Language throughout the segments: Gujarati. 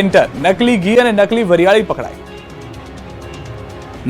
એન્ટર નકલી ઘી અને નકલી વરિયાળી પકડાઈ।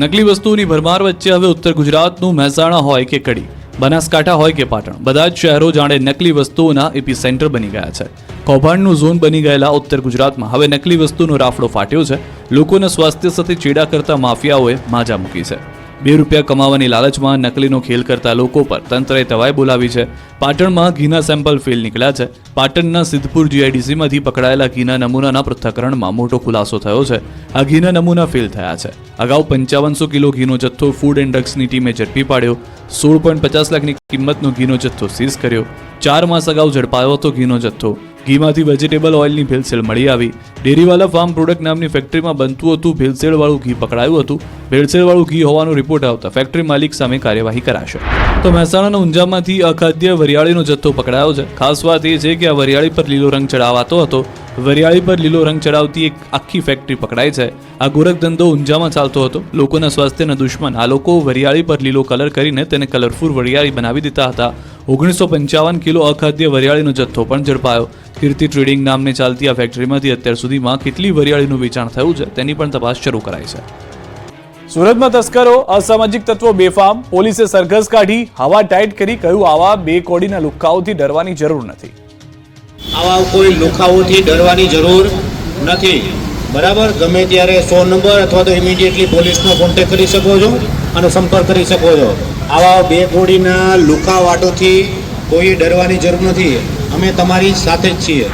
નકલી વસ્તુઓની ભરમાર વચ્ચે હવે ઉત્તર ગુજરાતનું મહેસાણા હોય કે કડી, બનાસકાંઠા હોય કે પાટણ, બધા જ શહેરો જાણે નકલી વસ્તુઓના એપી સેન્ટર બની ગયા છે। કૌભાંડનું ઝોન બની ગયેલા ઉત્તર ગુજરાતમાં હવે નકલી વસ્તુનો રાફડો ફાટ્યો છે। લોકોના સ્વાસ્થ્ય સાથે ચેડા કરતા માફિયાઓએ માજા મૂકી છે। 2 રૂપિયા કમાવાની લાલચમાં નકલીનો ખેલ કરતા લોકો પર તંત્રએ તવાઈ બોલાવી છે। પાટણમાં ઘીના સેમ્પલ ફેલ નીકળ્યા છે। પાટણના સિદ્ધપુર જીઆઈડીસીમાંથી પકડાયેલા ઘીના નમૂનાના પૃથ્થકરણમાં મોટો ખુલાસો થયો છે। આ ઘીના નમૂના ફેલ થયા છે। અગાઉ 5500 કિલો ઘીનો જથ્થો ફૂડ એન્ડ ડ્રગ્સની ટીમે ઝડપી પાડ્યો। 16.50 લાખની કિંમતનો ઘીનો જથ્થો સીઝ કર્યો। 4 માસ અગાઉ ઝડપાયો હતો ઘીનો જથ્થો। ઘીમાંથી વેજીટેબલ ઓઇલની ભેળસેળ મળી આવી। ડેરીવાલા ફાર્મ પ્રોડક્ટ નામની ફેક્ટરીમાં બનતું હતું ભેળસેળવાળું ઘી પકડાયું હતું। ભેળસેળવાળું ઘી હોવાનો રિપોર્ટ આવતા ફેક્ટરી માલિક સામે કાર્યવાહી કરાશે। તો મહેસાણાના ઊંઝામાંથી અખાદ્ય વરિયાળીનો જથ્થો પકડાયો છે। ખાસ વાત એ છે કે આ વરિયાળી પર લીલો રંગ ચડાવાતો હતો। વરિયાળી પર લીલો રંગ ચડાવતી એક આખી ફેક્ટરી પકડાઈ છે। આ ગોરખધંધો ઊંઝામાં ચાલતો હતો। લોકોના સ્વાસ્થ્યના દુશ્મન આ લોકો વરિયાળી પર લીલો કલર કરીને તેને કલરફુલ વરિયાળી બનાવી દેતા હતા। 1955 કિલો અખાદ્ય વરિયાળીનો જથ્થો પણ ઝડપાયો। કીર્તિ ટ્રેડિંગ નામને ચાલતી આ ફેક્ટરીમાંથી અત્યાર સુધીમાં કેટલી વરિયાળીનું વેચાણ થયું છે તેની પણ તપાસ શરૂ કરાઈ છે। સુરતમાં તસ્કરો અસામાજિક તત્વો બેફામ, પોલીસે સરઘસ કાઢી હવા ટાઈટ કરી કહ્યું આવા 2 કોડીના લુખ્ખાઓથી ડરવાની જરૂર નથી। આવા કોઈ લુખાઓથી ડરવાની જરૂર નથી, બરાબર। ગમે ત્યારે 100 નંબર અથવા તો ઇમિડિયેટલી પોલીસનો કોન્ટેક્ટ કરી શકો છો અને સંપર્ક કરી શકો છો। આવા 2 કોડીના લુખાવાટોથી કોઈ ડરવાની જરૂર નથી, અમે તમારી સાથે જ છીએ।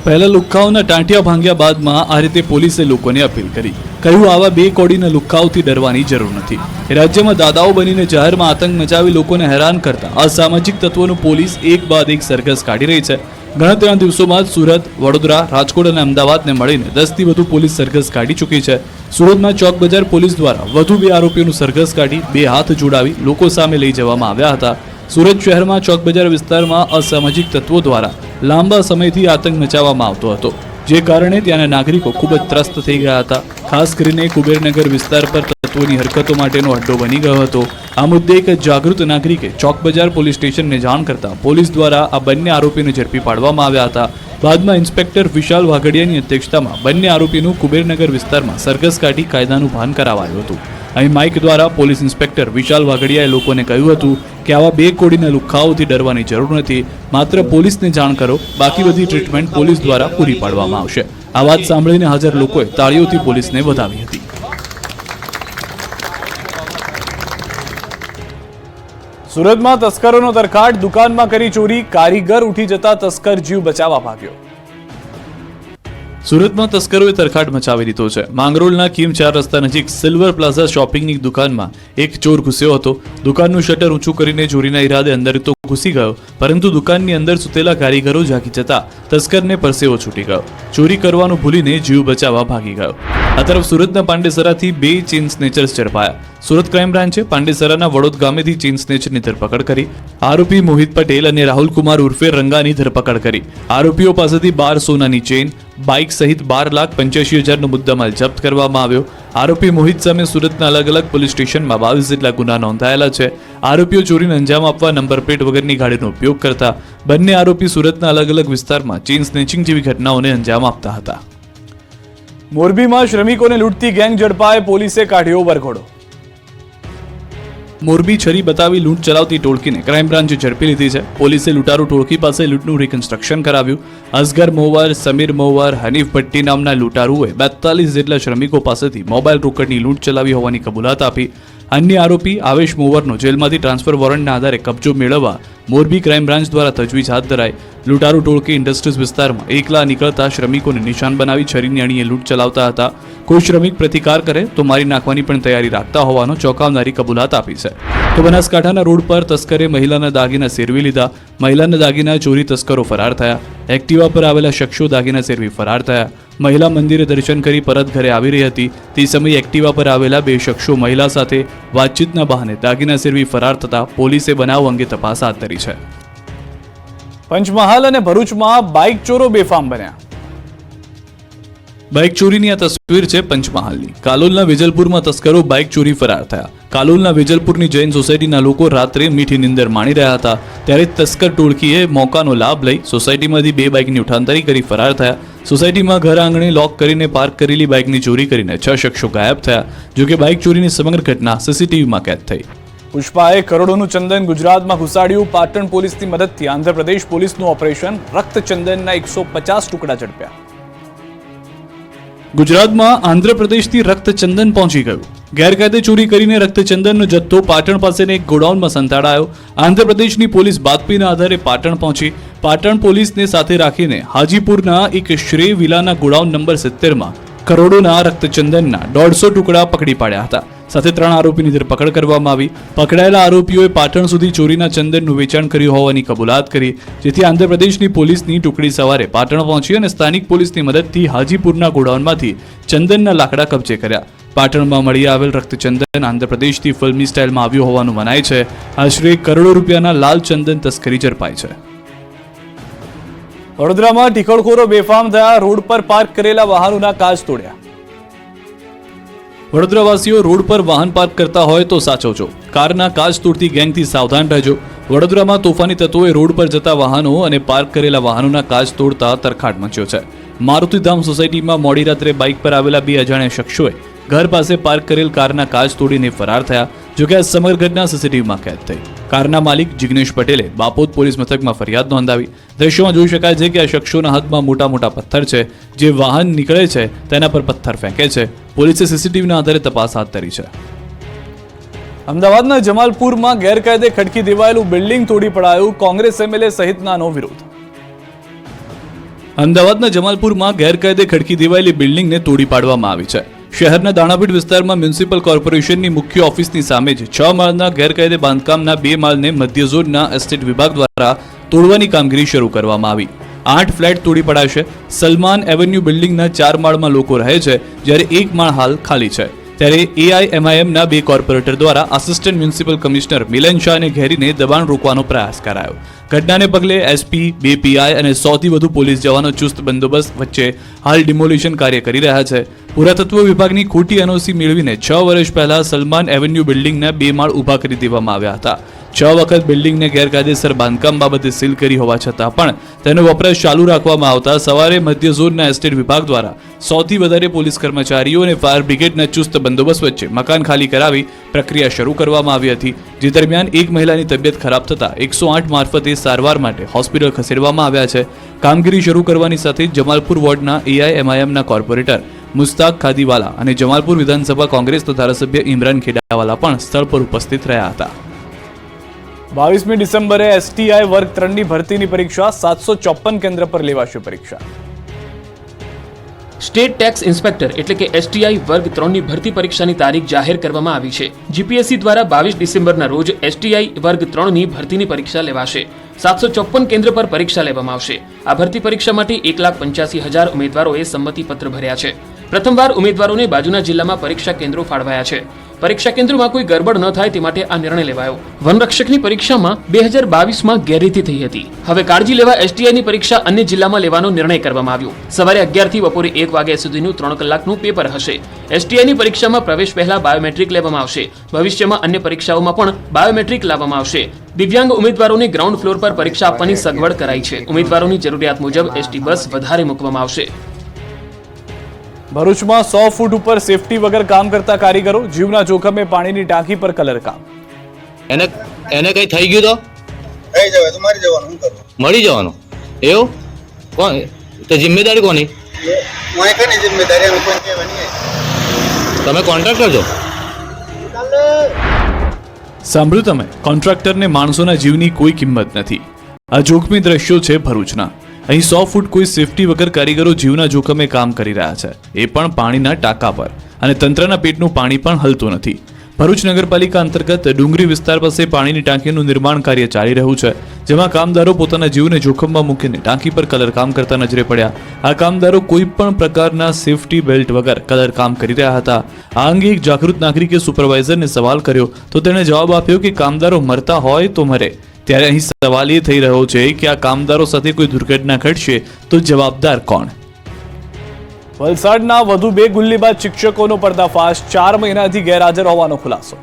પહેલા લુખ્ખાઓના ટાંટિયા ભાંગ્યા બાદમાં આ રીતે પોલીસે લોકોને અપીલ કરી, કહ્યું આવા 2 કોડીના લુખ્ખાઓથી ડરવાની જરૂર નથી। રાજ્યમાં દાદાઓ બનીને જાહેરમાં આતંક મચાવી લોકોને હેરાન કરતા અસામાજિક તત્વોનું પોલીસ એક બાદ એક સરઘસ કાઢી રહી છે। ગણતરીના દિવસોમાં જ સુરત, વડોદરા, રાજકોટ અને અમદાવાદને મળીને 10થી વધુ પોલીસ સરઘસ કાઢી ચૂકી છે। સુરતમાં ચોક બજાર પોલીસ દ્વારા વધુ 2 આરોપીઓનું સરઘસ કાઢી 2 હાથ જોડાવી લોકો સામે લઈ જવામાં આવ્યા હતા। સુરત શહેરમાં ચોક બજાર વિસ્તારમાં અસામાજિક તત્વો દ્વારા લાંબા સમયથી આતંક મચાવવામાં આવતો હતો, જે કારણે ત્યાંના નાગરિકો ખૂબ જ ત્રસ્ત થઈ ગયા હતા। ખાસ કરીને કુબેરનગર વિસ્તાર પર તત્વોની હરકતો માટેનો અડ્ડો બની ગયો હતો। આ મુદ્દે એક જાગૃત નાગરિકે ચોક બજાર પોલીસ સ્ટેશનને જાણ કરતા પોલીસ દ્વારા આ બંને આરોપીને ઝડપી પાડવામાં આવ્યા હતા। બાદમાં ઇન્સ્પેક્ટર વિશાલ વાઘડિયાની અધ્યક્ષતામાં બંને આરોપીનું કુબેરનગર વિસ્તારમાં સરઘસ કાઢી કાયદાનું ભાન કરાવાયું હતું। અહીં માઇક દ્વારા પોલીસ ઇન્સ્પેક્ટર વિશાલ વાઘડિયાએ લોકોને કહ્યું હતું કે આવા 2 કોડીના લુખ્ખાઓથી ડરવાની જરૂર નથી, માત્ર પોલીસને જાણ કરો, બાકી બધી ટ્રીટમેન્ટ પોલીસ દ્વારા પૂરી પાડવામાં આવશે। આ વાત સાંભળીને હાજર લોકોએ તાળીઓથી પોલીસને વધાવી હતી। સુરતમાં તસ્કરોનો તરખાટ, દુકાનમાં કરી ચોરી, કારીગર ઉઠી જતા તસ્કર જીવ બચાવવા ભાગ્યો। સુરતમાં તસ્કરોએ તરખાટ મચાવી દીધો છે। માંગરોળના કીમ 4 રસ્તા નજીક સિલ્વર પ્લાઝા શોપિંગની દુકાનમાં એક ચોર ઘૂસ્યો હતો। દુકાનનું શટર ઊંચું કરીને ચોરીના ઈરાદે અંદર તો ઘૂસી ગયો, પરંતુ દુકાનની અંદર સૂતેલા કારીગરો જાગી જતા તસ્કરને પરસેવો છૂટી ગયો। ચોરી કરવાનું ભૂલીને જીવ બચાવવા ભાગી ગયો। આ તરફ સુરતના પાંડેસરાથી 2 ચેઇન સ્નેચર્સ ઝડપાયા। સુરત ક્રાઇમ બ્રાન્ચે પાંડેસરાના વડોદ ગામેથી ચેઇન સ્નેચરની ધરપકડ કરી। આરોપી મોહિત પટેલ અને રાહુલ કુમાર ઉર્ફે રંગાની ધરપકડ કરી। આરોપીઓ પાસેથી 12 સોનાની ચેઇન, બાઇક સહિત 12,85,000નો મુદ્દામાલ જપ્ત કરવામાં આવ્યો। આરોપી મોહિત સામે સુરતના અલગ અલગ પોલીસ સ્ટેશનમાં 22 જેટલા ગુના નોંધાયેલા છે। આરોપીઓ ચોરીને અંજામ આપવા નંબર પ્લેટ વગરની ગાડીનો ઉપયોગ કરતા। બંને આરોપી સુરતના અલગ અલગ વિસ્તારમાં ચેઇન સ્નેચિંગ જેવી ઘટનાઓને અંજામ આપતા હતા। મોરબીમાં શ્રમિકોને લૂંટતી ગેંગ ઝડપાય, પોલીસે કાઢ્યો વરઘોડો। મોરબી છરી બતાવી લૂંટ ચલાવતી ટોળકીને ક્રાઇમ બ્રાન્ચે ઝડપી લીધી છે। પોલીસે લૂંટારૂ ટોળકી પાસે લૂંટનું રિકન્સ્ટ્રક્શન કરાવ્યું। અસગર મોવાર, સમીર મોવાર, હનીફ ભટ્ટી નામના લૂંટારૂએ 42 જેટલા શ્રમિકો પાસેથી મોબાઈલ રોકડની લૂંટ ચલાવી હોવાની કબૂલાત આપી। અન્ય આરોપી આવેશ મોવરનો જેલમાંથી ટ્રાન્સફર વોરંટના આધારે કબજો મેળવવા મોરબી ક્રાઇમ બ્રાન્ચ દ્વારા તજવીજ હાથ ધરાઈ। લૂંટારૂ ટોળકી ઇન્ડસ્ટ્રીઝ વિસ્તારમાં એકલા નીકળતા શ્રમિકોને નિશાન બનાવી છરીની અણીએ લૂંટ ચલાવતા હતા। કોઈ શ્રમિક પ્રતિકાર કરે તો મારી નાખવાની પણ તૈયારી રાખતા હોવાનો ચોંકાવનારી કબૂલાત આપી છે। તો બનાસકાંઠાના રોડ પર તસ્કરે મહિલાના દાગીના સેરવી લીધા। મહિલાના દાગીના ચોરી તસ્કરો ફરાર થયા। એક્ટિવા પર આવેલા શખ્સો દાગીના સેરવી ફરાર થયા। મહિલા મંદિરે દર્શન કરી પરત ઘરે આવી રહી હતી તે સમયે એક્ટિવા પર આવેલા 2 શખ્સો મહિલા સાથે વાતચીતના બહાને દાગીના સેરવી ફરાર થતા પોલીસે બનાવ અંગે તપાસ હાથ ધરી છે। પંચમહાલ અને ભરૂચમાં બાઇક ચોરો બેફામ બન્યા। બાઇક ચોરીની આ તસવીર છે પંચમહાલની। કાલોલના વેજલપુરમાં તસ્કરો બાઇક ચોરી ફરાર થયા। કાલોલના વેજલપુરની જૈન સોસાયટીના લોકો રાત્રે મીઠી નિંદર માણી રહ્યા હતા, ત્યારે તસ્કર ટોળકીએ મોકાનો લાભ લઈ સોસાયટીમાંથી 2 બાઇકની ઉઠાંતરી કરી ફરાર થયા। સોસાયટીમાં ઘર આંગણે લોક કરીને પાર્ક કરેલી બાઇકની ચોરી કરીને 6 શખ્સો ગાયબ થયા. જોકે બાઇક ચોરીની સમગ્ર ઘટના સીસીટીવીમાં કેદ થઈ. પુષ્પાએ કરોડોનું ચંદન ગુજરાતમાં ઘુસાડ્યું. પાટણ પોલીસની મદદથી આંધ્રપ્રદેશ પોલીસનું ઓપરેશન. રક્તચંદનના 150 ટુકડા ઝડપ્યા. ગુજરાતમાં આંધ્રપ્રદેશથી રક્તચંદન પહોંચી ગયું. ગેરકાયદે ચોરી કરીને રક્તચંદનનો જથ્થો પાટણ પાસેના એક ગોડાઉનમાં સંતાડાયો. આંધ્રપ્રદેશની પોલીસ બાતમીના આધારે પાટણ પહોંચી. પાટણ પોલીસને સાથે રાખીને હાજીપુરના એક શ્રેય વિલાના ગોડાઉન નંબર 70માં કરોડોના રક્તચંદનના 150 ટુકડા પકડી પાડ્યા હતા. સાથે 3 આરોપીની ધરપકડ કરવામાં આવી. પકડાયેલા આરોપીઓએ પાટણ સુધી ચોરીના ચંદનનું વેચાણ કર્યું હોવાની કબૂલાત કરી, જેથી આંધ્રપ્રદેશની પોલીસની ટુકડી સવારે પાટણ પહોંચી અને સ્થાનિક પોલીસની મદદથી હાજીપુરના ગોડાઉનમાંથી ચંદનના લાકડા કબજે કર્યા. પાટણમાં મળી આવેલ રક્તચંદન આંધ્રપ્રદેશથી ફિલ્મી સ્ટાઇલમાં આવ્યું હોવાનું મનાય છે. આશરે કરોડો રૂપિયાના લાલ ચંદન તસ્કરી ઝડપાઈ છે. વડોદરામાં ટીકડખોરો બેફામ થયા. રોડ પર પાર્ક કરેલા વાહનોના કાચ તોડ્યા. વડોદરાવાસીઓ રોડ પર વાહન પાર્ક કરતા હોય તો સાચવજો. કારના કાચ તોડતી ગેંગથી સાવધાન રહેજો. વડોદરામાં તોફાની તત્વોએ રોડ પર જતા વાહનો અને પાર્ક કરેલા વાહનોના કાચ તોડતા તરખાટ મચ્યો છે. મારુતિધામ સોસાયટીમાં મોડી રાત્રે બાઇક પર આવેલા 2 અજાણ્યા શખ્સોએ ઘર પાસે પાર્ક કરેલ કારના કાચ તોડીને ફરાર થયા. જોકે આ સમગ્ર ઘટના સીસીટીવીમાં કેદ થઈ. કારના માલિક જિગ્નેશ પટેલે બાપોદ પોલીસ મથકમાં ફરિયાદ નોંધાવી. દ્રશ્યોમાં જોઈ શકાય છે કે આ શખ્સોના હાથમાં મોટા મોટા પથ્થર છે. જે વાહન નીકળે છે તેના પર પથ્થર ફેંકે છે. પોલીસે સીસીટીવીના આધારે તપાસ હાથ ધરી છે. અમદાવાદના જમાલપુરમાં ગેરકાયદે ખડકી દેવાયેલું બિલ્ડિંગ તોડી પડાયું. કોંગ્રેસ એમએલએ સહિતનાનો વિરોધ. અમદાવાદના જમાલપુરમાં ગેરકાયદે ખડકી દેવાયેલી બિલ્ડિંગને તોડી પાડવામાં આવી છે. શહેરના દાણાપીઠ વિસ્તારમાં મ્યુનિસિપલ કોર્પોરેશનની મુખ્ય ઓફિસની સામે જ 6 માળના ગેરકાયદે બાંધકામના 2 માળને મધ્ય ઝોનના એસ્ટેટ વિભાગ દ્વારા તોડવાની કામગીરી શરૂ કરવામાં આવી. 8 ફ્લેટ તોડી પડાશે. સલમાન એવન્યુ બિલ્ડિંગના 4 માળમાં લોકો રહે છે, જ્યારે 1 માળ હાલ ખાલી છે. ત્યારે એઆઈએમઆઈએમના 2 કોર્પોરેટર દ્વારા આસિસ્ટન્ટ મ્યુનિસિપલ કમિશનર મિલન શાહને ઘેરીને દબાણ રોકવાનો પ્રયાસ કરાયો. ઘટનાને પગલે એસપી, 2 પીઆઈ અને 100 થી વધુ પોલીસ જવાનો ચુસ્ત બંદોબસ્ત વચ્ચે હાલ ડિમોલિશન કાર્ય કરી રહ્યા છે. પુરાતત્વ વિભાગની ખોટી એનઓસી મેળવીને 6 વર્ષ પહેલા સલમાન એવન્યુ બિલ્ડિંગના 2 માળ ઊભા કરી દેવામાં આવ્યા હતા. 6 વખત બિલ્ડિંગને ગેરકાયદેસર બાંધકામ બાબતે સીલ કરી હોવા છતાં પણ તેનો વપરાશ ચાલુ રાખવામાં આવતા સવારે મધ્ય ઝોનના એસ્ટેટ વિભાગ દ્વારા 100 થી વધારે પોલીસ કર્મચારીઓ અને ફાયર બ્રિગેડના ચુસ્ત બંદોબસ્ત વચ્ચે મકાન ખાલી કરાવી પ્રક્રિયા શરૂ કરવામાં આવી હતી. જે દરમિયાન એક મહિલાની તબિયત ખરાબ થતા 108 મારફતે સારવાર માટે હોસ્પિટલ ખસેડવામાં આવ્યા છે. કામગીરી શરૂ કરવાની સાથે જમાલપુર વોર્ડના એઆઈએમઆઈએમના કોર્પોરેટર મુસ્તાક ખાદીવાલા અને જમાલપુર વિધાનસભા કોંગ્રેસના ધારાસભ્ય ઇમરાન ખેડાવાલા પણ સ્થળ પર ઉપસ્થિત રહ્યા હતા. 22મી ડિસેમ્બરે એસટીઆઈ વર્ગ 3ની ભરતીની પરીક્ષા. 754 કેન્દ્ર પર લેવાશે પરીક્ષા. સ્ટેટ ટેક્સ ઇન્સ્પેક્ટર એટલે કે એસટીઆઈ વર્ગ 3ની ભરતી પરીક્ષાની તારીખ જાહેર કરવામાં આવી છે. જીપીએસસી દ્વારા 22 ડિસેમ્બરના રોજ એસટીઆઈ વર્ગ 3ની ભરતીની પરીક્ષા લેવાશે. 754 કેન્દ્ર પર પરીક્ષા લેવામાં આવશે. આ ભરતી પરીક્ષા માટે 1,85,000 ઉમેદવારોએ સંમતિપત્ર ભર્યા છે. પ્રથમવાર ઉમેદવારોને બાજુના જિલ્લામાં પરીક્ષા કેન્દ્રો ફાળવાયા છે. પરીક્ષા કેન્દ્રોમાં કોઈ ગરબડ ન થાય તે માટે આ નિર્ણય લેવાયો. વનરક્ષકની પરીક્ષામાં 2022માં ગેરરીતિ થઈ હતી. હવે કાળજી લેવા એસટીઆઈની પરીક્ષા અન્ય જિલ્લામાં લેવાનો નિર્ણય કરવામાં આવ્યો. સવારે 11 થી બપોરે 1 વાગ્યા સુધીનું 3 કલાકનું પેપર હશે. એસટીઆઈની પરીક્ષામાં પ્રવેશ પહેલા બાયોમેટ્રિક લેવામાં આવશે. ભવિષ્યમાં અન્ય પરીક્ષાઓમાં પણ બાયોમેટ્રિક લાવવામાં આવશે. દિવ્યાંગ ઉમેદવારોને ગ્રાઉન્ડ ફ્લોર પર પરીક્ષા આપવાની સગવડ કરાઈ છે. ઉમેદવારોની જરૂરિયાત મુજબ એસટી બસ વધારે મૂકવામાં આવશે. ભરૂચમાં 100 ફૂટ ઉપર સેફટી વગર કામ કરતા કારીગરો. જીવના જોખમે પાણીની ટાંકી પર કલર કામ. એને કઈ થઈ ગયું તો થઈ જવાય તો મરી જવાનું. શું કરું? મળી જવાનું એવું કોણ તો જિમ્મેદારી કોની? હું કઈ જિમ્મેદારી અમે કોઈ કહેવાની. તમે કોન્ટ્રાક્ટર છો? સાંભળ્યું તમે? કોન્ટ્રાક્ટરને માણસોના જીવની કોઈ કિંમત નથી. આ જોખમી દ્રશ્યો છે ભરૂચના. અહીં 100 ફૂટ કોઈ સેફટી વગર કારીગરો જીવના જોખમે કામ કરી રહ્યા છે, એ પણ પાણીના ટાંકા પર. અને તંત્રના પેટનું પાણી પણ હલતું નથી. ભરૂચ નગરપાલિકા અંતર્ગત ડુંગરી વિસ્તાર પાસે પાણીની ટાંકીનું નિર્માણ કાર્ય ચાલી રહ્યું છે, જેમાં કામદારો પોતાના જીવને જોખમમાં મૂકીને ટાંકી પર કલર કામ કરતા નજરે પડ્યા. આ કામદારો કોઈ પણ પ્રકારના સેફટી બેલ્ટ વગર કલર કામ કરી રહ્યા હતા. આ અંગે એક જાગૃત નાગરિકે સુપરવાઇઝરને સવાલ કર્યો તો તેણે જવાબ આપ્યો કે કામદારો મરતા હોય તો મરે. ત્યારે અહીં સવાલ એ થઈ રહ્યો છે કે આ કામદારો સાથે કોઈ દુર્ઘટના ઘટશે તો જવાબદાર કોણ? વલસાડના વધુ 2 ગુલ્લીબાજ શિક્ષકોનો પર્દાફાશ. 4 મહિનાથી ગેરહાજર હોવાનો ખુલાસો.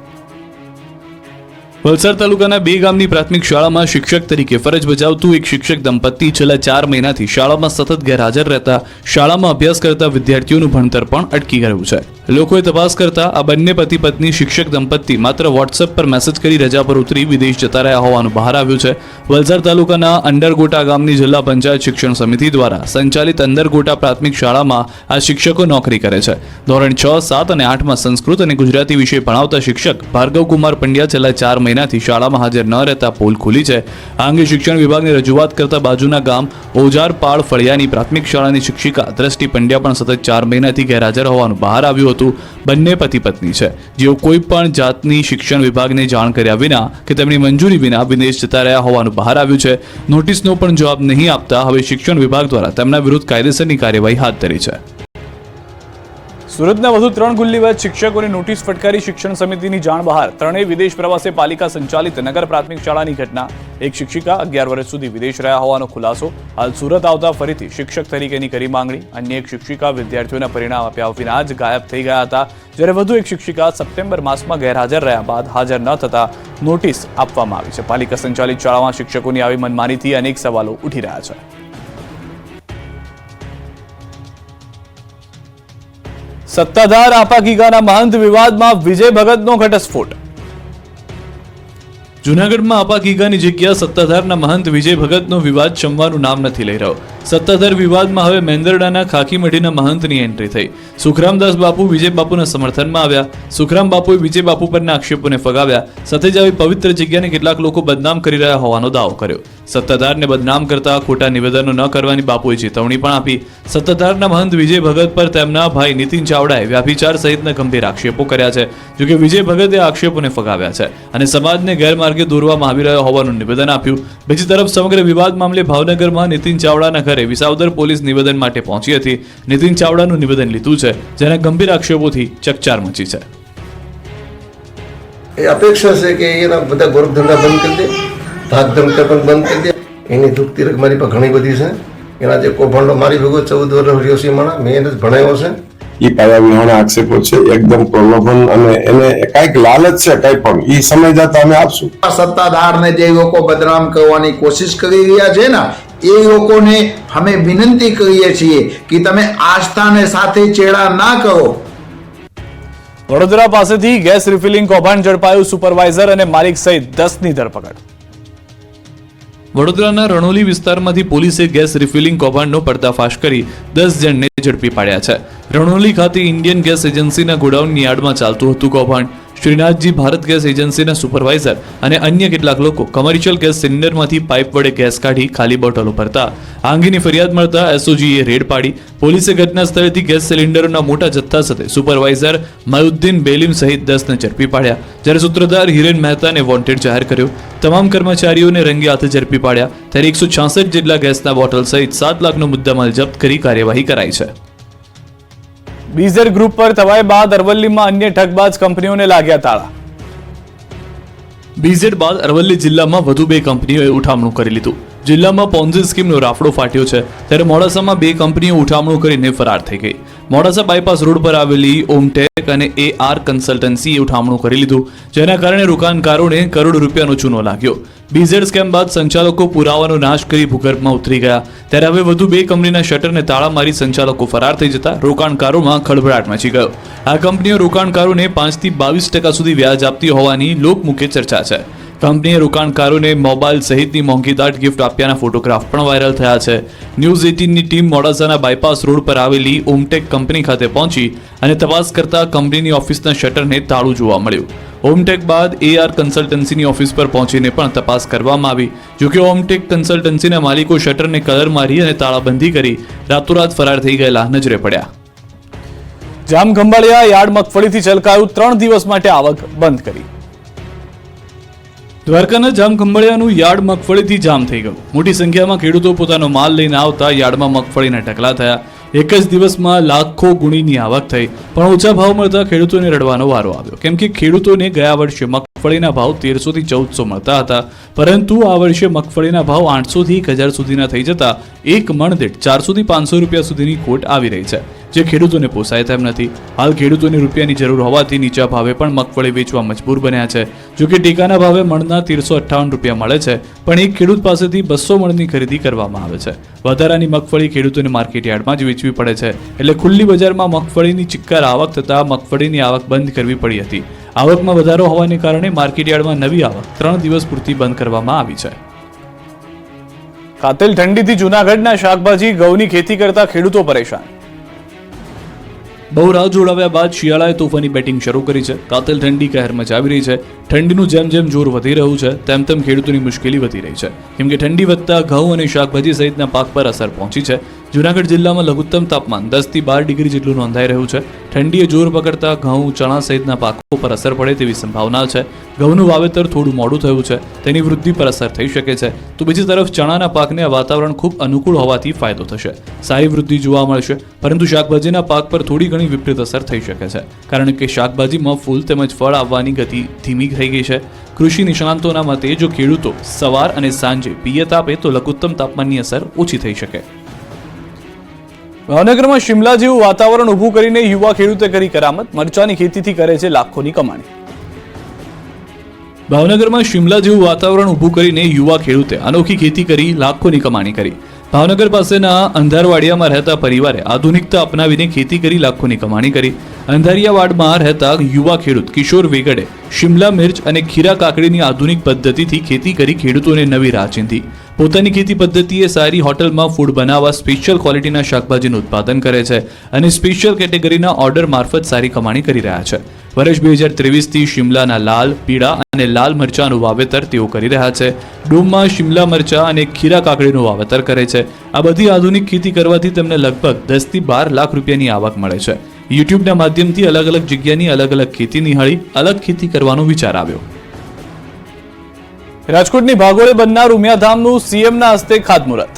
વલસાડ તાલુકાના બે ગામની પ્રાથમિક શાળામાં શિક્ષક તરીકે ફરજ બજાવતું એક શિક્ષક દંપતી છેલ્લા 4 મહિનાથી શાળામાં સતત ગેરહાજર રહેતા શાળામાં અભ્યાસ કરતા વિદ્યાર્થીઓનું ભણતર પણ અટકી ગયું છે. લોકોએ તપાસ કરતા આ બંને પતિ પત્ની શિક્ષક દંપતી માત્ર વોટ્સએપ પર મેસેજ કરી રજા પર ઉતરી વિદેશ જતા રહ્યા હોવાનું બહાર આવ્યું છે. વલસાડ તાલુકાના અંડરગોટા ગામની જિલ્લા પંચાયત શિક્ષણ સમિતિ દ્વારા સંચાલિત અંડરગોટા પ્રાથમિક શાળામાં આ શિક્ષકો નોકરી કરે છે. ધોરણ 6, 7 અને 8માં સંસ્કૃત અને ગુજરાતી વિષય ભણાવતા શિક્ષક ભાર્ગવકુમાર પંડ્યા છેલ્લા 4 મહિનાથી શાળામાં હાજર ન રહેતા પોલ ખુલી છે. આ અંગે શિક્ષણ વિભાગને રજૂઆત કરતા બાજુના ગામ ઓજારપાડ ફળિયાની પ્રાથમિક શાળાની શિક્ષિકા દ્રષ્ટિ પંડ્યા પણ સતત 4 મહિનાથી ગેરહાજર હોવાનું બહાર આવ્યું હતું. બંને પતિ પત્ની છે, જેઓ કોઈ પણ જાતની શિક્ષણ વિભાગને જાણ કર્યા વિના કે તેમની મંજૂરી વિના વિદેશ જતા રહ્યા હોવાનું બહાર આવ્યું છે. નોટિસનો પણ જવાબ નહીં આપતા હવે શિક્ષણ વિભાગ દ્વારા તેમના વિરુદ્ધ કાયદેસરની કાર્યવાહી હાથ ધરી છે. સુરતના વધુ 3 ગુલ્લીબાજ શિક્ષકોની નોટિસ ફટકારી શિક્ષણ સમિતિની જાણ બહાર. ત્રણેય વિદેશ પ્રવાસે પાલિકા સંચાલિત નગર પ્રાથમિક શાળાની ઘટના. એક શિક્ષિકા 11 વર્ષ સુધી વિદેશ રહ્યા હોવાનો ખુલાસો. હાલ સુરત આવતા ફરીથી શિક્ષક તરીકેની કરી માંગણી. અન્ય એક શિક્ષિકા વિદ્યાર્થીઓના પરિણામ આપ્યા વિના જ ગાયબ થઈ ગયા હતા, જ્યારે વધુ એક શિક્ષિકા સપ્ટેમ્બર માસમાં ગેરહાજર રહ્યા બાદ હાજર ન થતા નોટિસ આપવામાં આવી છે. પાલિકા સંચાલિત શાળામાં શિક્ષકોની આવી મનમાનીથી અનેક સવાલો ઉઠી રહ્યા છે. સત્તાધાર આપાગીગાના મહંત વિવાદમાં વિજય ભગતનો ઘટસ્ફોટ. જૂનાગઢમાં આપાગીગાની જગ્યા સત્તાધારના મહંત વિજય ભગતનો વિવાદ શમવાનું નામ નથી લઈ રહ્યો. સત્તાધાર વિવાદમાં હવે મેંદરડાના ખાકીમઢીના મહંતની એન્ટ્રી થઈ. સુખરામદાસ બાપુ વિજય બાપુના સમર્થનમાં આવ્યા. સુખરામ બાપુએ વિજય બાપુ પરના આક્ષેપોને ફગાવ્યા. સાથે જ આવી પવિત્ર જગ્યાને કેટલાક લોકો બદનામ કરી રહ્યા હોવાનો દાવો કર્યો. સત્તાધારને બદનામ કરતા ખોટા નિવેદનો ન કરવાની બાપુએ ચેતવણી પણ આપી. સત્તાધારના મહંત વિજય ભગત પર તેમના ભાઈ નીતિન ચાવડાએ વ્યાભિચાર સહિતના ગંભીર આક્ષેપો કર્યા છે. જોકે વિજય ભગતે આક્ષેપોને ફગાવ્યા છે અને સમાજને ગેરમાર્ગે દોરવામાં આવી રહ્યો હોવાનું નિવેદન આપ્યું. બીજી તરફ સમગ્ર વિવાદ મામલે ભાવનગરમાં નીતિન ચાવડાના ઘરે વિસાવદર પોલીસ નિવેદન માટે પહોંચી હતી. નીતિન ચાવડાનું નિવેદન લીધું છે, જેના ગંભીર આક્ષેપોથી ચકચાર મચી છે. એ અપેક્ષા છે કે એના બધા ગોરખધંધા બંધ કરી દે, ભાગધમકા પણ બંધ કરી દે. એની દુઃખ તિરક મારી પાસે ઘણી બધી છે. એના જે કૌભાંડો મારી ભેગો 14 વર્ષ રહ્યો છે માણા, મેં એને જ ભણાવ્યો છે. એ પાયા વિહોણા આક્ષેપો છે, એકદમ પ્રલોભન અને એને કઈક લાલચ છે, કઈ પણ એ સમય જતા અમે આપશું. સત્તાધારને જે લોકો બદનામ કરવાની કોશિશ કરી રહ્યા છે ને, એ લોકોને અમે વિનંતી કરીએ છીએ કે તમે આસ્થાને સાથે ચેડા ના કરો. વડોદરા પાસેથી ગેસ રિફિલિંગ કૌભાંડ ઝડપાયું. સુપરવાઇઝર અને માલિક સહિત 10ની ધરપકડ. વડોદરાના રણોલી વિસ્તારમાંથી પોલીસે ગેસ રિફિલિંગ કૌભાંડનો પર્દાફાશ કરી 10 જણને ઝડપી પાડ્યા છે. રણોલી ખાતે ઇન્ડિયન ગેસ એજન્સીના ગોડાઉનની યાર્ડમાં ચાલતું હતું કૌભાંડ. શ્રીનાથજી ભારત ગેસ એજન્સીના સુપરવાઇઝર અને અન્ય કેટલાક લોકો કમર્શિયલ ગેસ સિલિન્ડરમાંથી પાઇપ વડે ગેસ કાઢી ખાલી બોટલો ભરતા. આ અંગેની ફરિયાદ મળતા એસઓજીએ રેડ પાડી. પોલીસે ઘટના સ્થળેથી ગેસ સિલિન્ડરોના મોટા જથ્થા સાથે સુપરવાઇઝર મયુદ્દીન બેલીમ સહિત 10ને ઝડપી પાડ્યા, જ્યારે સૂત્રધાર હિરેન મહેતાને વોન્ટેડ જાહેર કર્યો. તમામ કર્મચારીઓને રંગે હાથે ઝડપી પાડ્યા. ત્યારે 166 જેટલા ગેસના બોટલ સહિત 7 લાખનો મુદ્દામાલ જપ્ત કરી કાર્યવાહી કરાઈ છે. બીઝેડ ગ્રુપ પર તવાઈ બાદ અરવલ્લીમાં અન્ય ઠગબાજ કંપનીઓને લાગ્યા તાળા. બીઝેડ બાદ અરવલ્લી જિલ્લામાં વધુ 2 કંપનીઓએ ઉઠામણું કરી લીધું. જિલ્લામાં પોન્ઝી સ્કીમનો રાફડો ફાટ્યો છે, ત્યારે મોડાસામાં 2 કંપનીઓ ઉઠામણું કરીને ફરાર થઈ ગઈ. મોડાસા બાયપાસ રોડ પર આવેલી ઓમટેક અને AR કન્સલ્ટન્સીએ ઉઠામણું કરી લીધું, જેના કારણે રોકાણકારોને કરોડો રૂપિયાનો ચૂનો લાગ્યો. બીઝેડ સ્કેમ બાદ સંચાલકો પુરાવાનો નાશ કરી ભૂગર્ભમાં ઉતરી ગયા. ત્યારે હવે વધુ 2 કંપનીના શટરને તાળા મારી સંચાલકો ફરાર થઈ જતા રોકાણકારોમાં ખળભળાટ મચી ગયો. આ કંપનીઓ રોકાણકારોને 5 થી 22% સુધી વ્યાજ આપતી હોવાની લોકમુખે ચર્ચા છે. કંપનીએ રોકાણકારોને મોબાઈલ સહિતની મોંઘીદાટ ગિફ્ટ આપ્યાના ફોટોગ્રાફ પણ વાયરલ થયા છે. ન્યૂઝ 18ની ટીમ મોડાસાના બાયપાસ રોડ પર આવેલી ઓમટેક કંપની ખાતે પહોંચી અને તપાસ કરતા કંપનીની ઓફિસના શટરને તાળું જોવા મળ્યું. ઓમટેક બાદ AR કન્સલ્ટન્સીની ઓફિસ પર પહોંચીને પણ તપાસ કરવામાં આવી. જોકે ઓમટેક કન્સલ્ટન્સીના માલિકો શટરને કલર મારી અને તાળાબંધી કરી રાતોરાત ફરાર થઈ ગયેલા નજરે પડ્યા. જામખંભાળિયા યાર્ડ મગફળીથી છલકાયું. 3 દિવસ માટે આવક બંધ કરી. દ્વારકાના જામખંભાળિયાનું યાર્ડ મગફળીથી જામ થઈ ગયું. મોટી સંખ્યામાં ખેડૂતો પોતાનો માલ લઈને આવતા યાર્ડમાં મગફળીના ઢગલા થયા. એક જ દિવસમાં લાખો ગુણીની આવક થઈ, પણ ઓછા ભાવ મળતા ખેડૂતોને રડવાનો વારો આવ્યો, કેમ કે ખેડૂતોને ગયા વર્ષે મગફળીના ભાવ 1300 થી 1400 મળતા હતા, પરંતુ આ વર્ષે મગફળીના ભાવ 800 થી 1000 સુધીના થઈ જતા એક મણ દીઠ 400 થી 500 રૂપિયા સુધીની ખોટ આવી રહી છે, જે ખેડૂતોને પોસાય તેમ નથી. હાલ ખેડૂતોને રૂપિયાની જરૂર હોવાથી નીચા ભાવે પણ મગફળી વેચવા મજબૂર બન્યા છે. જોકે ટેકાના ભાવે મણના 1358 રૂપિયા મળે છે, પણ એક ખેડૂત પાસેથી 200 મણની ખરીદી કરવામાં આવે છે. વધારાની મગફળી ખેડૂતોને માર્કેટ યાર્ડમાં જ વેચવી પડે છે, એટલે ખુલ્લી બજારમાં મગફળીની ચિક્કાર આવક થતાં મગફળીની આવક બંધ કરવી પડી હતી. આવકમાં વધારો હોવાને કારણે માર્કેટ યાર્ડમાં નવી આવક 3 દિવસ પૂરતી બંધ કરવામાં આવી છે. કાતિલ ઠંડીથી જૂનાગઢના શાકભાજી ઘઉંની ખેતી કરતા ખેડૂતો પરેશાન. બહુ રાહ જોડાવ્યા બાદ શિયાળાએ તોફાની બેટિંગ શરૂ કરી છે. કાતિલ ઠંડી કહેર મચાવી રહી છે. ઠંડીનું જેમ જેમ જોર વધી રહ્યું છે તેમ તેમ ખેડૂતોની મુશ્કેલી વધી રહી છે, કેમ કે ઠંડી વધતા ઘઉં અને શાકભાજી સહિતના પાક પર અસર પહોંચી છે. જૂનાગઢ જિલ્લામાં લઘુત્તમ તાપમાન 10 થી 12 ડિગ્રી જેટલું નોંધાઈ રહ્યું છે. ઠંડીએ જોર પકડતા ઘઉં, ચણા સહિતના પાકો પર અસર પડે તેવી સંભાવના છે. ઘઉંનું વાવેતર થોડું મોડું થયું છે, તેની વૃદ્ધિ પર અસર થઈ શકે છે, તો બીજી તરફ ચણાના પાકને આ વાતાવરણ ખૂબ અનુકૂળ હોવાથી ફાયદો થશે, સારી વૃદ્ધિ જોવા મળશે. પરંતુ શાકભાજીના પાક પર થોડી ઘણી વિપરીત અસર થઈ શકે છે, કારણ કે શાકભાજીમાં ફૂલ તેમજ ફળ આવવાની ગતિ ધીમી થઈ ગઈ છે. કૃષિ નિષ્ણાંતોના મતે જો ખેડૂતો સવાર અને સાંજે પિયત આપે તો લઘુત્તમ તાપમાનની અસર ઓછી થઈ શકે. ભાવનગરમાં શિમલા જેવું વાતાવરણ ઊભું કરીને યુવા ખેડૂતે કરી કરામત. મરચાની ખેતીથી કરે છે લાખોની કમાણી. ભાવનગરમાં શિમલા જેવું વાતાવરણ ઊભું કરીને યુવા ખેડૂતે અનોખી ખેતી કરી લાખોની કમાણી કરી. ભાવનગર પાસેના અંધારવાડિયામાં રહેતા પરિવારે આધુનિકતા અપનાવીને ખેતી કરી લાખોની કમાણી કરી. અંધારિયાવાડમાં રહેતા યુવા ખેડૂત કિશોર વેગડે શિમલા મિર્ચ અને ખીરા કાકડીની આધુનિક પદ્ધતિથી ખેતી કરી ખેડૂતોને નવી રાહ ચીંધી. પોતાની ખેતી પદ્ધતિએ સારી હોટલમાં ફૂડ બનાવવા સ્પેશિયલ ક્વોલિટીના શાકભાજીનું ઉત્પાદન કરે છે અને સ્પેશિયલ કેટેગરીના ઓર્ડર મારફત સારી કમાણી કરી રહ્યા છે. વર્ષ 2023થી શિમલાના લાલ, પીળા અને લાલ મરચાનું વાવેતર તેઓ કરી રહ્યા છે. ડોમમાં શિમલા મરચા અને ખીરા કાકડીનું વાવેતર કરે છે. આ બધી આધુનિક ખેતી કરવાથી તેમને લગભગ 10 થી 12 લાખ રૂપિયાની આવક મળે છે. યુટ્યુબના માધ્યમથી અલગ અલગ જગ્યાની અલગ અલગ ખેતી નિહાળી અલગ ખેતી કરવાનો વિચાર આવ્યો. રાજકોટની ભાગોળે બનનાર ઉમિયાધામનું સીએમના હસ્તે ખાતમુહૂર્ત.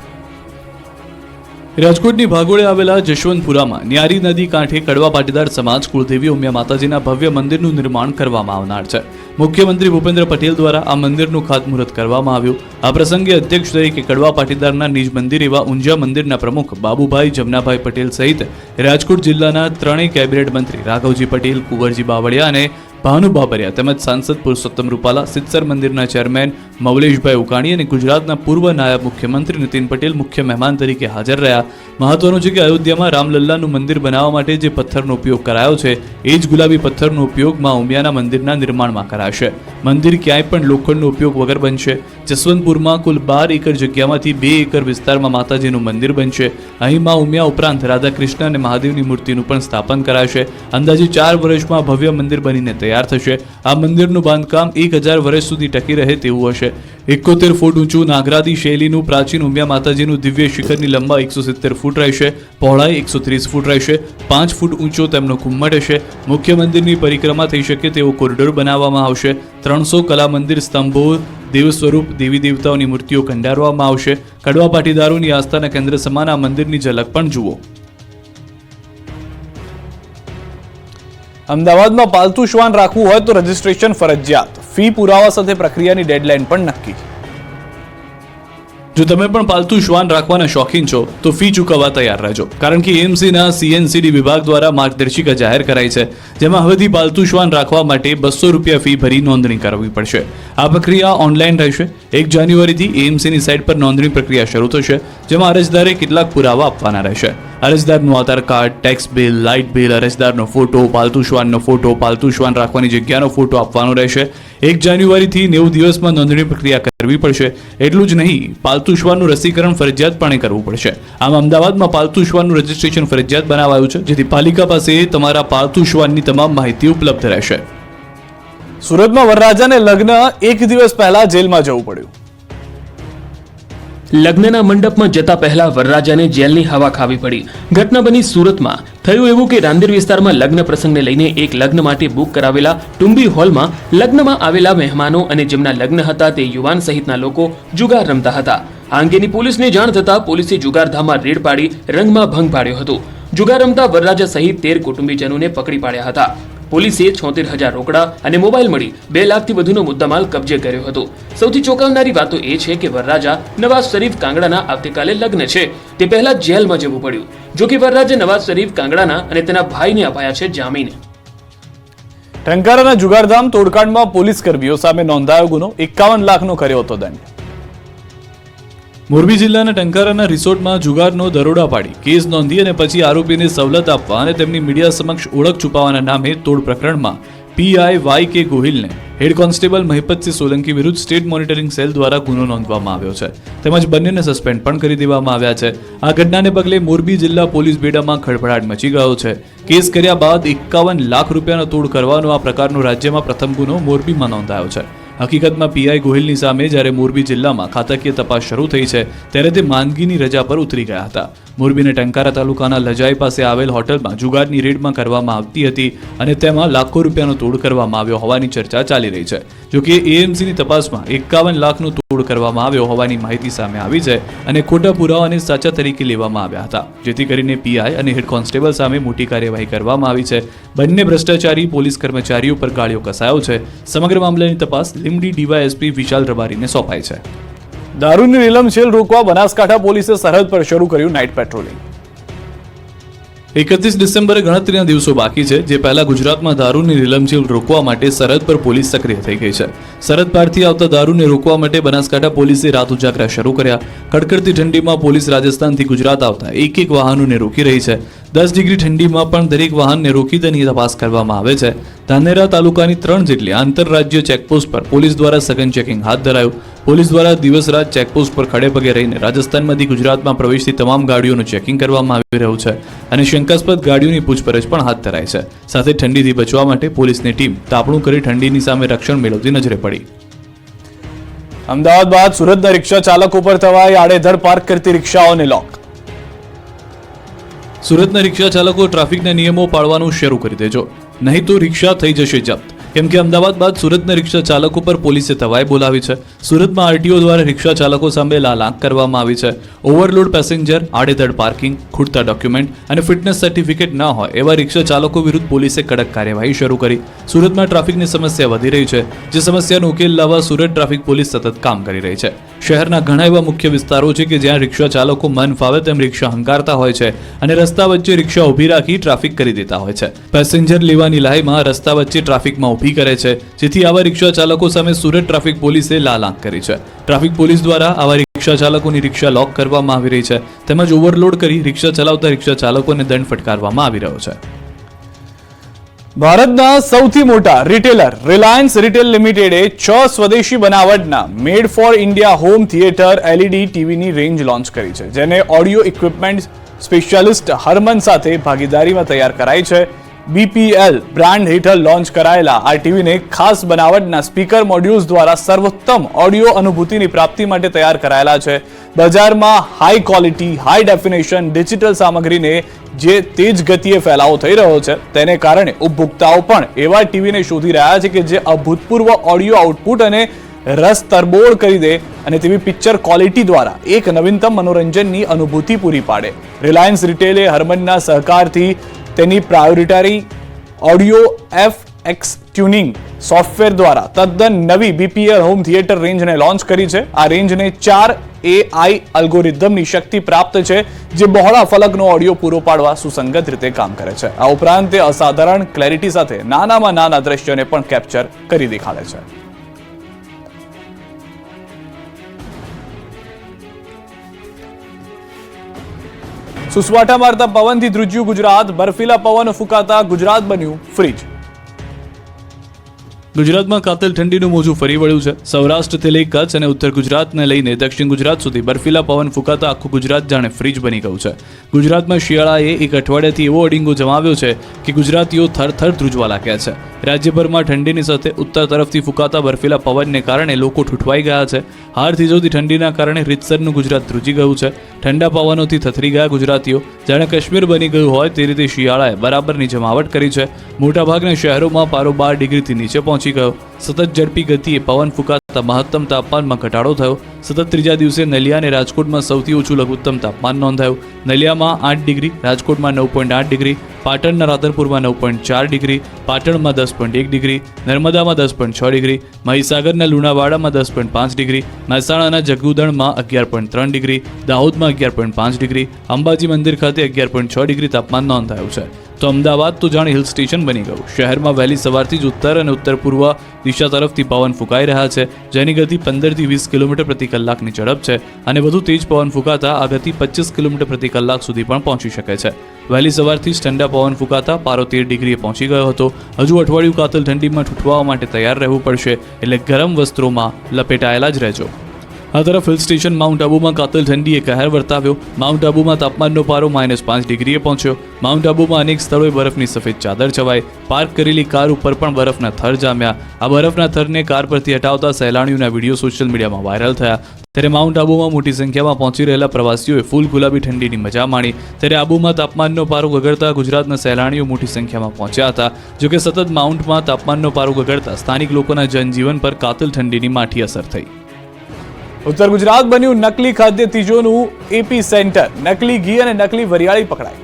રાજકોટની ભાગોળે આવેલા જશવંતપુરામાં ન્યારી નદી કાંઠે કડવા પાટીદાર સમાજ કુળદેવી ઉમિયા માતાજીના ભવ્ય મંદિરનું નિર્માણ કરવામાં આવનાર છે. મુખ્યમંત્રી ભૂપેન્દ્ર પટેલ દ્વારા આ મંદિરનું ખાતમુહૂર્ત કરવામાં આવ્યું. આ પ્રસંગે અધ્યક્ષ તરીકે કડવા પાટીદારના નિજ મંદિર એવા ઊંઝા મંદિરના પ્રમુખ બાબુભાઈ જમનાભાઈ પટેલ સહિત રાજકોટ જિલ્લાના ત્રણેય કેબિનેટ મંત્રી રાઘવજી પટેલ, કુંવરજી બાવળિયા અને ભાનુ બાબરિયા તેમજ સાંસદ પુરુષોત્તમ રૂપાલા, સિત્સર મંદિરના ચેરમેન મવલેશભાઈ ઉકાણી અને ગુજરાતના પૂર્વ નાયબ મુખ્યમંત્રી નીતિન પટેલ મુખ્ય મહેમાન તરીકે હાજર રહ્યા. મહત્વનું છે કે અયોધ્યામાં રામલલ્લાનું મંદિર બનાવવા માટે જે પથ્થરનો ઉપયોગ કરાયો છે એ જ ગુલાબી પથ્થરનો ઉપયોગ માં ઉમિયાના મંદિરના નિર્માણમાં કરાશે. મંદિર ક્યાંય પણ લોખંડનો ઉપયોગ વગર બનશે. જસવંતપુરમાં કુલ 12 એકર જગ્યામાંથી 2 એકર વિસ્તારમાં માતાજીનું મંદિર બનશે. અહીં માં ઉમિયા ઉપરાંત રાધાકૃષ્ણ અને મહાદેવની મૂર્તિનું પણ સ્થાપન કરાશે. અંદાજે 4 વર્ષમાં ભવ્ય મંદિર બનીને તૈયાર થશે. આ મંદિરનું બાંધકામ 1000 વર્ષ સુધી ટકી રહે તેવું હશે. 71 ફૂટ ઊંચું નાગરાદી શૈલીનું પ્રાચીન ઉમિયા માતાજીનું દિવ્ય શિખરની લંબાઈ 170 ફૂટ રહેશે, પહોળાઈ 130 ફૂટ રહેશે. 5 ફૂટ ઊંચો તેમનો ઘુમ્મટ હશે. મુખ્ય મંદિરની પરિક્રમા થઈ શકે તેવો કોરિડોર બનાવવામાં આવશે. 300 કલા મંદિર સ્તંભો, દેવ સ્વરૂપ, દેવી દેવતાઓની મૂર્તિઓ કંડારવામાં આવશે. કડવા પાટીદારોની આસ્થાના કેન્દ્ર સમાન આ મંદિરની ઝલક પણ જુઓ. અમદાવાદમાં પાલતુ શ્વાન રાખવું હોય તો રજીસ્ટ્રેશન ફરજિયાત. ફી પુરાવા સાથે પ્રક્રિયાની ડેડલાઇન પણ નક્કી. જો તમે પણ પાલતુ શ્વાન રાખવાના શોખીન છો તો ફી ચૂકવવા તૈયાર રહેજો, કારણ કે એએમસીના CNCD વિભાગ દ્વારા માર્ગદર્શિકા જાહેર કરાઈ છે, જેમાં હવેથી પાલતુ શ્વાન રાખવા માટે 200 રૂપિયા ફી ભરી નોંધણી કરાવવી પડશે. આ પ્રક્રિયા ઓનલાઈન રહેશે. 1 જાન્યુઆરીથી એએમસીની સાઇટ પર નોંધણી પ્રક્રિયા શરૂ થશે, જેમાં અરજદારે કેટલાક પુરાવા આપવાના રહેશે. અરજદારનું Aadhaar card, tax bill, light bill, અરજદારનો ફોટો, પાલતુ શ્વાનનો ફોટો, પાલતુ શ્વાન રાખવાની જગ્યાનો ફોટો આપવાનો રહેશે. 1 જાન્યુઆરીથી 90 દિવસમાં નોંધણી પ્રક્રિયા કરવી પડશે. એટલું જ નહીં, પાલતુ શ્વાનનું રસીકરણ ફરજિયાતપણે કરવું પડશે. આમ અમદાવાદમાં પાલતુ શ્વાનનું રજીસ્ટ્રેશન ફરજિયાત બનાવાયું છે, જેથી પાલિકા પાસે તમારા પાલતુ શ્વાનની તમામ માહિતી ઉપલબ્ધ રહેશે. સુરતમાં વરરાજાને લગ્ન 1 દિવસ પહેલા જેલમાં જવું પડ્યું. લગ્નના મંડપમાં જતા પહેલા વરરાજાને જેલની હવા ખાવી પડી. ઘટના બની સુરતમાં. થયું એવું કે રાંદેર વિસ્તારમાં લગ્ન પ્રસંગને લઈને એક લગ્ન માટે બુક કરાવેલા ટુંબી હોલમાં લગ્નમાં આવેલા મહેમાનો અને જેમના લગ્ન હતા તે યુવાન સહિતના લોકો જુગાર રમતા હતા. આ અંગેની પોલીસને જાણ થતા પોલીસે જુગારધામમાં રેડ પાડી રંગમાં ભંગ પાડ્યો હતો. જુગાર રમતા વરરાજા સહિત 13 કુટુંબીજનોને પકડી પાડ્યા હતા. પોલીસે 76,000 રોકડા અને મોબાઈલ મળી 2 લાખથી વધુનો મુદ્દામાલ કબજે કર્યો હતો. સૌથી ચોંકાવનારી વાતો એ છે કે વરરાજા નવાઝ શરીફ કાંગડાના આવતીકાલે લગ્ન છે, તે પહેલા જેલમાં જવું પડ્યું. જો કે વરરાજે નવાઝ શરીફ કાંગડાના અને તેના ભાઈને અપાયા છે જામીન. ટંકારાના જુગારધામ તોડકાંડમાં પોલીસ કર્મીઓ સામે નોંધાયો ગુનો, 51 લાખનો કર્યો હતો દંડ. મોરબી જિલ્લાના ટંકારાના રિસોર્ટમાં જુગારનો દરોડા પાડી કેસ નોંધી અને પછી આરોપીને સવલત આપવા અને તેમની મીડિયા સમક્ષ ઓળખ છુપાવવાના નામે તોડ પ્રકરણમાં પીઆઈ વાય કે ગોહિલને હેડ કોન્સ્ટેબલ મહિપતસિંહ સોલંકી વિરુદ્ધ સ્ટેટ મોનિટરિંગ સેલ દ્વારા ગુનો નોંધવામાં આવ્યો છે. તેમજ બંનેને સસ્પેન્ડ પણ કરી દેવામાં આવ્યા છે. આ ઘટનાને પગલે મોરબી જિલ્લા પોલીસ બેડામાં ખળભળાટ મચી ગયો છે. કેસ કર્યા બાદ 51 લાખ રૂપિયાનો તોડ કરવાનો આ પ્રકારનો રાજ્યમાં પ્રથમ ગુનો મોરબીમાં નોંધાયો છે. હકીકતમાં પીઆઈ ગોહિલની સામે જ્યારે મોરબી જિલ્લામાં ખાતાકીય તપાસ શરૂ થઈ છે ત્યારે તે માંદગીની રજા પર ઉતરી ગયા હતા. મોરબીના ટંકારા તાલુકાના લજાઈ પાસે આવેલ હોટલમાં જુગારની રેડમાં કરવામાં આવતી હતી અને તેમાં લાખો રૂપિયાનો તોડ કરવામાં આવ્યો હોવાની ચર્ચા ચાલી રહી છે. જોકે એએમસીની તપાસમાં 51 લાખનો તોડ કરવામાં આવ્યો હોવાની માહિતી સામે આવી છે અને ખોટા પુરાવાને સાચા તરીકે લેવામાં આવ્યા હતા, જેથી કરીને પીઆઈ અને હેડ કોન્સ્ટેબલ સામે મોટી કાર્યવાહી કરવામાં આવી છે. બંને ભ્રષ્ટાચારી પોલીસ કર્મચારીઓ પર ગાળિયો કસાયો છે. સમગ્ર મામલાની તપાસ લીમડી ડીવાયએસપી વિશાલ રબારીને સોંપાઈ છે. દારૂની રેલમછેલ રોકવા બનાસકાંઠા પોલીસે સરહદ પર શરૂ કર્યું નાઇટ પેટ્રોલિંગ. 31 ડિસેમ્બરે ગણતરીના દિવસો બાકી છે, જે પહેલા ગુજરાતમાં દારૂની રેલમછેલ રોકવા માટે સરહદ પર પોલીસ સક્રિય થઈ ગઈ છે. સરહદ પારથી આવતા દારૂને રોકવા માટે બનાસકાંઠા પોલીસે રાત ઉજાગરા શરૂ કર્યા. કડકડતી ઠંડીમાં પોલીસ રાજસ્થાનથી ગુજરાત આવતા એક વાહનોને રોકી રહી છે. 10 ડિગ્રી ઠંડીમાં પણ દરેક વાહનને રોકી તેની તપાસ કરવામાં આવે છે. ધાનેરા તાલુકાની 3 જેટલી આંતરરાજ્ય ચેકપોસ્ટ પર પોલીસ દ્વારા સઘન ચેકિંગ હાથ ધરાયું. પોલીસ દ્વારા દિવસ રાત ચેકપોસ્ટ પર ખડે પગે રહીને રાજસ્થાનમાંથી ગુજરાતમાં પ્રવેશતી તમામ ગાડીઓનું ચેકિંગ કરવામાં આવી રહ્યું છે અને શંકાસ્પદ ગાડીઓની પૂછપરછ પણ હાથ ધરાઈ છે. સાથે ઠંડીથી બચવા માટે પોલીસની ટીમ તાપણું કરી ઠંડીની સામે રક્ષણ મેળવતી નજરે પડી. અમદાવાદ બાદ સુરતના રિક્ષા ચાલકો પર થવાય આડેધડ પાર્ક કરતી રિક્ષાઓને લોક. સુરતના રિક્ષા ચાલકો ટ્રાફિકના નિયમો પાળવાનું શરૂ કરી દેજો, નહીં તો રિક્ષા થઈ જશે જપ્ત. કેમ કે અમદાવાદ બાદ સુરતના રિક્ષા ચાલકો પર પોલીસે તવાઈ બોલાવી છે. સુરતમાં આરટીઓ દ્વારા રિક્ષા ચાલકો સામે લાલાંક કરવામાં આવી છે. ઓવરલોડ પેસેન્જર, આડેધડ પાર્કિંગ, ખૂટતા ડોક્યુમેન્ટ અને ફિટનેસ સર્ટિફિકેટ ન હોય એવા રિક્ષા ચાલકો વિરુદ્ધ પોલીસે કડક કાર્યવાહી શરૂ કરી. સુરતમાં ટ્રાફિકની સમસ્યા વધી રહી છે, જે સમસ્યાનો ઉકેલ લાવવા સુરત ટ્રાફિક પોલીસ સતત કામ કરી રહી છે. શહેરના ઘણા એવા મુખ્ય વિસ્તારો છે કે જ્યાં રિક્ષા ચાલકો મન ફાવે તેમ રિક્ષા હંકારતા હોય છે અને રસ્તા વચ્ચે રિક્ષા ઊભી રાખી ટ્રાફિક કરી દેતા હોય છે. પેસેન્જર લેવાની લાઈમાં રસ્તા વચ્ચે ટ્રાફિકમાં ઊભી કરે છે, જેથી આવા રિક્ષા ચાલકો સામે સુરત ટ્રાફિક પોલીસે લાલાંક કરી છે. ટ્રાફિક પોલીસ દ્વારા આવા રિક્ષા ચાલકોની રિક્ષા લોક કરવામાં આવી રહી છે, તેમજ ઓવરલોડ કરી રિક્ષા ચલાવતા રિક્ષા ચાલકોને દંડ ફટકારવામાં આવી રહ્યો છે. ભારતના સૌથી મોટા રિટેલર રિલાયન્સ રિટેલ લિમિટેડે 6 સ્વદેશી બનાવટના made for India home theater LED ટીવીની રેન્જ લોન્ચ કરી છે, જેને ઓડિયો ઇક્વિપમેન્ટ સ્પેશિયાલિસ્ટ હરમન સાથે ભાગીદારીમાં તૈયાર કરાઈ છે. બીપીએલ બ્રાન્ડ હેઠળ લોન્ચ કરાયેલા આ ટીવીને ખાસ બનાવટના સ્પીકર મોડ્યુલ્સ દ્વારા સર્વોત્તમ ઓડિયો અનુભૂતિની પ્રાપ્તિ માટે તૈયાર કરાયેલા છે. બજારમાં high quality, high definition digital સામગ્રીને જે તેજ ગતિએ ફેલાવો થઈ રહ્યો છે, તેને કારણે ઉપભોક્તાઓ પણ એવા ટીવીને શોધી રહ્યા છે કે જે અભૂતપૂર્વ ઓડિયો આઉટપુટ અને રસ તરબોળ કરી દે અને તેવી પિક્ચર ક્વોલિટી દ્વારા એક નવીનતમ મનોરંજનની અનુભૂતિ પૂરી પાડે. રિલાયન્સ રિટેલે હરમનના સહકારથી તેની પ્રાયોરિટરી ઓડિયો એફએક્સ ટ્યુનિંગ સોફ્ટવેર દ્વારા તદ્દન નવી બીપીએલ હોમ થિયેટર રેન્જને લોન્ચ કરી છે. આ રેન્જને 4 AI અલ્ગોરિધમની શક્તિ પ્રાપ્ત છે, જે બહોળા ફલકનો ઓડિયો પૂરો પાડવા સુસંગત રીતે કામ કરે છે. આ ઉપરાંત તે અસાધારણ ક્લેરિટી સાથે નાનામાં નાના દ્રશ્યોને પણ કેપ્ચર કરી દેખાડે છે. સુસવાટા મારતા પવનથી ધ્રુજ્યું ગુજરાત, બર્ફીલા પવન ફૂંકાતા ગુજરાત બન્યું ફ્રીજ. ગુજરાતમાં કાતલ ઠંડીનું મોજું ફરી વળ્યું છે. સૌરાષ્ટ્રથી લઈ કચ્છ અને ઉત્તર ગુજરાતને લઈને દક્ષિણ ગુજરાત સુધી બર્ફીલા પવન ફૂંકાતા આખું ગુજરાત જાણે ફ્રીજ બની ગયું છે. ગુજરાતમાં શિયાળાએ એક અઠવાડિયાથી એવો અડીંગો જમાવ્યો છે કે ગુજરાતીઓ થરથર ધ્રુજવા લાગ્યા છે. રાજ્યભરમાં ઠંડીની સાથે ઉત્તર તરફથી ફૂંકાતા બર્ફીલા પવનને કારણે લોકો ઠૂઠવાઈ ગયા છે. હાર થીજવતી ઠંડીના કારણે રીતસરનું ગુજરાત ધ્રુજી ગયું છે. ઠંડા પવનોથી થથરી ગયા ગુજરાતીઓ, જાણે કાશ્મીર બની ગયું હોય તે રીતે શિયાળાએ બરાબરની જમાવટ કરી છે. મોટાભાગના શહેરોમાં પારો 12 ડિગ્રીથી નીચે પહોંચી ગયો. સતત ઝડપી ગતિએ પવન ફૂંકાતા મહત્તમ તાપમાનમાં ઘટાડો થયો. સતત ત્રીજા દિવસે નલિયા અને રાજકોટમાં સૌથી ઓછું લઘુત્તમ તાપમાન નોંધાયું. નલિયામાં 8 ડિગ્રી, રાજકોટમાં 9.8 ડિગ્રી, પાટણના રાધનપુરમાં 9.4 ડિગ્રી, પાટણમાં 10.1 ડિગ્રી, નર્મદામાં 10.6 ડિગ્રી, મહીસાગરના લુણાવાડામાં 10.5 ડિગ્રી, મહેસાણાના જગુદણમાં 11.3 ડિગ્રી, દાહોદમાં 11.5 ડિગ્રી, અંબાજી મંદિર ખાતે 11.6 ડિગ્રી તાપમાન નોંધાયું છે. તો અમદાવાદ તો જાણે હિલ સ્ટેશન બની ગયું. શહેરમાં વહેલી સવારથી જ ઉત્તર અને ઉત્તર પૂર્વ દિશા તરફથી પવન ફૂંકાઈ રહ્યા છે, જેની ગતિ 15 થી 20 કિલોમીટર પ્રતિ કલાકની ઝડપ છે અને વધુ તેજ પવન ફૂંકાતા આ ગતિ 25 કિલોમીટર પ્રતિ કલાક સુધી પણ પહોંચી શકે છે. વહેલી સવારથી જ ઠંડા પવન ફૂંકાતા પારો 13 ડિગ્રીએ પહોંચી ગયો હતો. હજુ અઠવાડિયું કાતલ ઠંડીમાં ઠૂઠવાવા માટે તૈયાર રહેવું પડશે, એટલે ગરમ વસ્ત્રોમાં લપેટાયેલા જ રહેજો. આ તરફ હિલ સ્ટેશન માઉન્ટ આબુમાં કાતલ ઠંડીએ કહેર વર્તાવ્યો. માઉન્ટ આબુમાં તાપમાનનો પારો -5 ડિગ્રીએ પહોંચ્યો. માઉન્ટ આબુમાં અનેક સ્થળોએ બરફની સફેદ ચાદર છવાઈ. પાર્ક કરેલી કાર ઉપર પણ બરફના થર જામ્યા. આ બરફના થરને કાર પરથી હટાવતા સહેલાણીઓના વિડીયો સોશિયલ મીડિયામાં વાયરલ થયા. ત્યારે માઉન્ટ આબુમાં મોટી સંખ્યામાં પહોંચી રહેલા પ્રવાસીઓએ ફૂલ ગુલાબી ઠંડીની મજા માણી. ત્યારે આબુમાં તાપમાનનો પારો ગગડતા ગુજરાતના સહેલાણીઓ મોટી સંખ્યામાં પહોંચ્યા હતા. જોકે સતત માઉન્ટમાં તાપમાનનો પારો ગગડતા સ્થાનિક લોકોના જનજીવન પર કાતલ ઠંડીની માઠી અસર થઈ. ઉત્તર ગુજરાત બન્યું નકલી ખાદ્ય તીજોનું એપી સેન્ટર. નકલી ઘી અને નકલી વરિયાળી પકડાઈ.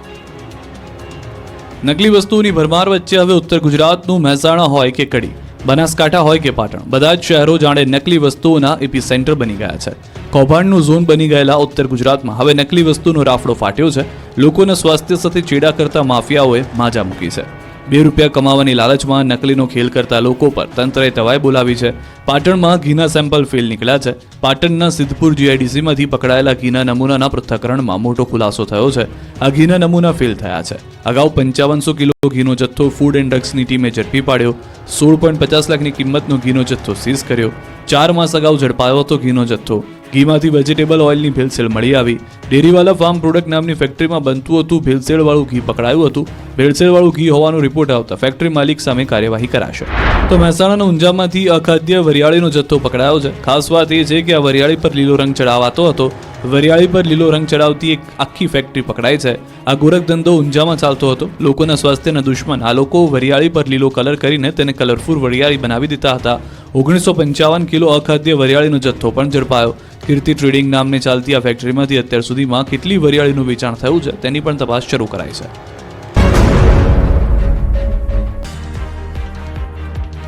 નકલી વસ્તુઓની ભરમાર વચ્ચે હવે ઉત્તર ગુજરાતનું મહેસાણા હોય કે કડી, બનાસકાંઠા હોય કે પાટણ, બધા જ શહેરો જાણે નકલી વસ્તુઓના એપી સેન્ટર બની ગયા છે. કૌભાંડનું ઝોન બની ગયેલા ઉત્તર ગુજરાતમાં હવે નકલી વસ્તુનો રાફડો ફાટ્યો છે. લોકોના સ્વાસ્થ્ય સાથે ચેડા કરતા માફિયાઓએ માજા મૂકી છે. 2 રૂપિયા કમાવાની લાલચમાં નકલીનો ખેલ કરતા લોકો પર તંત્રએ તવાઈ બોલાવી છે. પાટણમાં ઘીના સેમ્પલ ફેલ નીકળ્યા છે. પાટણના સિદ્ધપુર જીઆઈડીસીમાંથી પકડાયેલા ઘીના નમૂનાના પૃથ્થકરણમાં મોટો ખુલાસો થયો છે. આ ઘીના નમૂના ફેલ થયા છે. અગાઉ 5500 કિલો ઘીનો જથ્થો ફૂડ એન્ડ ડ્રગ્સની ટીમે ઝડપી પાડ્યો. 16.50 લાખની કિંમતનો ઘીનો જથ્થો સીઝ કર્યો. 4 માસ અગાઉ ઝડપાયો હતો ઘીનો જથ્થો. ઘીમાંથી વેજીટેબલ ઓઇલની ભેળસેળ મળી આવી. ડેરીવાલા ફાર્મ પ્રોડક્ટ નામની ફેક્ટરીમાં બનતું હતું ભેળસેળવાળું ઘી પકડાયું હતું. ભેળસેળવાળું ઘી હોવાનો રિપોર્ટ આવતા ફેક્ટરી માલિક સામે કાર્યવાહી કરાશે. તો મહેસાણાના ઊંઝામાંથી અખાદ્ય વરિયાળીનો જથ્થો પકડાયો છે. ખાસ વાત એ છે કે આ વરિયાળી પર લીલો રંગ ચડાવાતો હતો. વરિયાળી પર લીલો રંગ ચડાવતી એક આખી ફેક્ટરી પકડાઈ છે. આ ગોરખ ધંધો ઊંઝામાં ચાલતો હતો. લોકોના સ્વાસ્થ્યના દુશ્મન આ લોકો વરિયાળી પર લીલો કલર કરીને તેને કલરફુલ વરિયાળી બનાવી દેતા હતા. 1955 કિલો અખાદ્ય વરિયાળીનો જથ્થો પણ ઝડપાયો. કીર્તિ ટ્રેડિંગ નામને ચાલતી આ ફેક્ટરીમાંથી અત્યાર સુધીમાં કેટલી વરિયાળીનું વેચાણ થયું છે તેની પણ તપાસ શરૂ કરાઈ છે.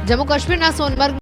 જમ્મુ કાશ્મીરના સોનમર્ગ